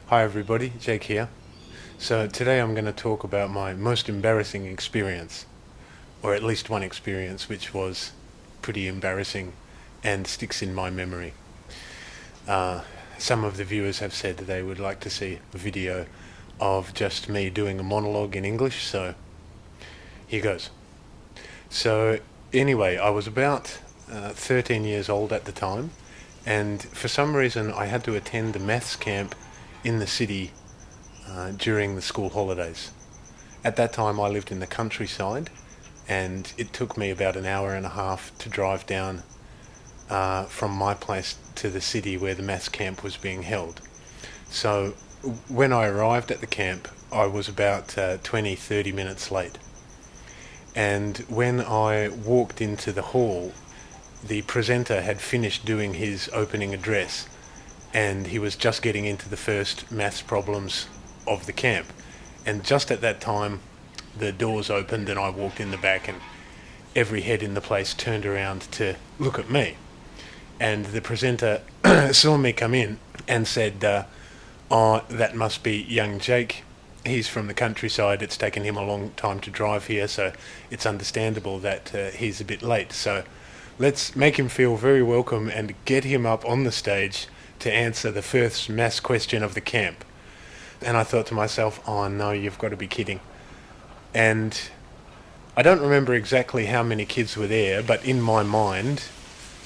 Hi everybody, Jake here. So today I'm going to talk about my most embarrassing experience, or at least one experience which was pretty embarrassing and sticks in my memory. Some of the viewers have said that they would like to see a video of just me doing a monologue in English, so here goes. So anyway, I was about 13 years old at the time, and for some reason I had to attend a maths camp in the city during the school holidays. At that time I lived in the countryside, and it took me about an hour and a half to drive down from my place to the city where the maths camp was being held. So when I arrived at the camp, I was about 20-30 minutes late. And when I walked into the hall, the presenter had finished doing his opening address, and he was just getting into the first maths problems of the camp. And just at that time, the doors opened and I walked in the back, and every head in the place turned around to look at me. And the presenter saw me come in and said, "Oh, that must be young Jake. He's from the countryside. It's taken him a long time to drive here, so it's understandable that he's a bit late. So let's make him feel very welcome and get him up on the stage to answer the first maths question of the camp." And I thought to myself, oh no, you've got to be kidding. And I don't remember exactly how many kids were there, but in my mind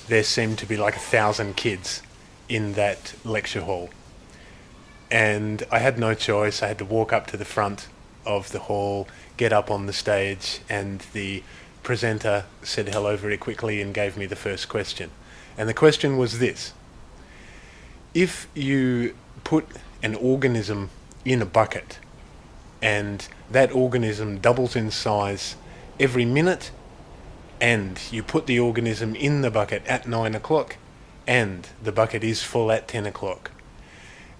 there seemed to be like 1,000 kids in that lecture hall. And I had no choice. I had to walk up to the front of the hall, get up on the stage, and the presenter said hello very quickly and gave me the first question. And the question was this: if you put an organism in a bucket and that organism doubles in size every minute, and you put the organism in the bucket at 9 o'clock and the bucket is full at 10 o'clock,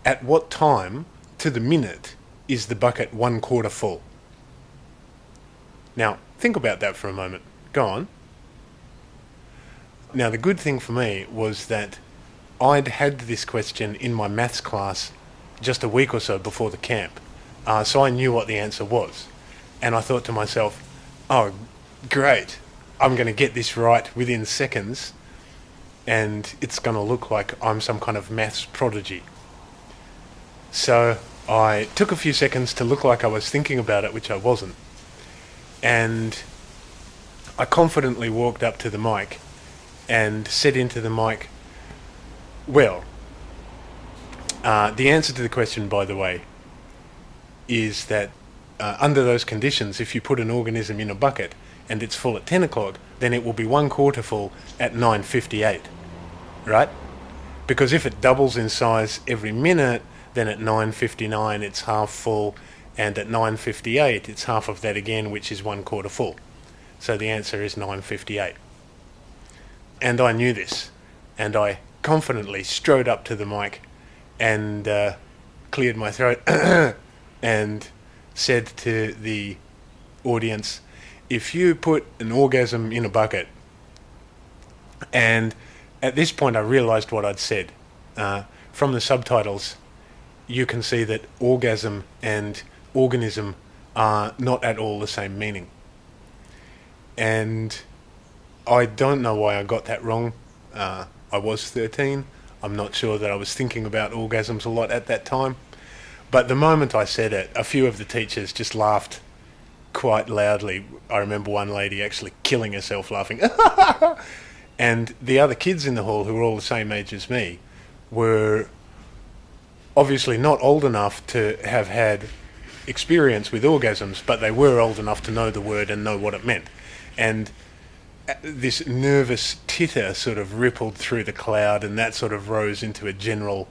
at what time to the minute is the bucket 1/4 full? Now think about that for a moment. Go on. Now the good thing for me was that I'd had this question in my maths class just a week or so before the camp, so I knew what the answer was. And I thought to myself, oh great, I'm going to get this right within seconds, and it's going to look like I'm some kind of maths prodigy. So I took a few seconds to look like I was thinking about it, which I wasn't, and I confidently walked up to the mic and said into the mic, well, the answer to the question, by the way, is that under those conditions, if you put an organism in a bucket and it's full at 10 o'clock, then it will be 1/4 full at 9:58, right? Because if it doubles in size every minute, then at 9:59 it's half full, and at 9:58 it's half of that again, which is 1/4 full. So the answer is 9:58. And I knew this, and I confidently strode up to the mic and cleared my throat and said to the audience, if you put an orgasm in a bucket, and at this point I realized what I'd said. From the subtitles you can see that orgasm and organism are not at all the same meaning. And I don't know why I got that wrong. I was 13. I'm not sure that I was thinking about orgasms a lot at that time. But the moment I said it, a few of the teachers just laughed quite loudly. I remember one lady actually killing herself laughing. And the other kids in the hall, who were all the same age as me, were obviously not old enough to have had experience with orgasms, but they were old enough to know the word and know what it meant. And this nervous titter sort of rippled through the crowd, and that sort of rose into a general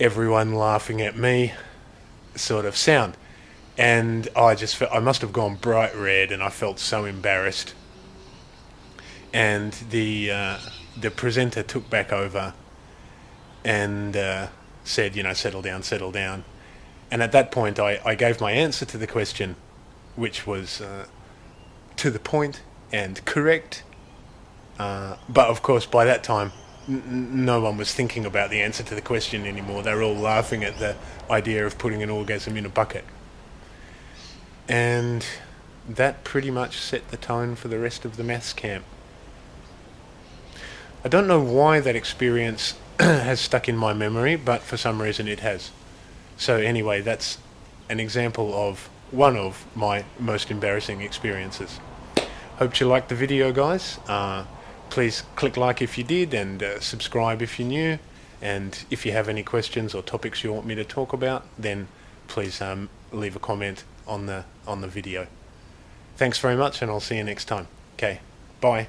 everyone laughing at me sort of sound. And I just felt I must have gone bright red, and I felt so embarrassed. And the presenter took back over and said, you know, settle down, settle down. And at that point I gave my answer to the question, which was to the point and correct. But of course by that time no one was thinking about the answer to the question anymore. They were all laughing at the idea of putting an orgasm in a bucket. And that pretty much set the tone for the rest of the maths camp. I don't know why that experience has stuck in my memory, but for some reason it has. So anyway, that's an example of one of my most embarrassing experiences. Hope you liked the video, guys. Please click like if you did, and subscribe if you're new. And if you have any questions or topics you want me to talk about, then please leave a comment on the video. Thanks very much, and I'll see you next time. Okay, bye.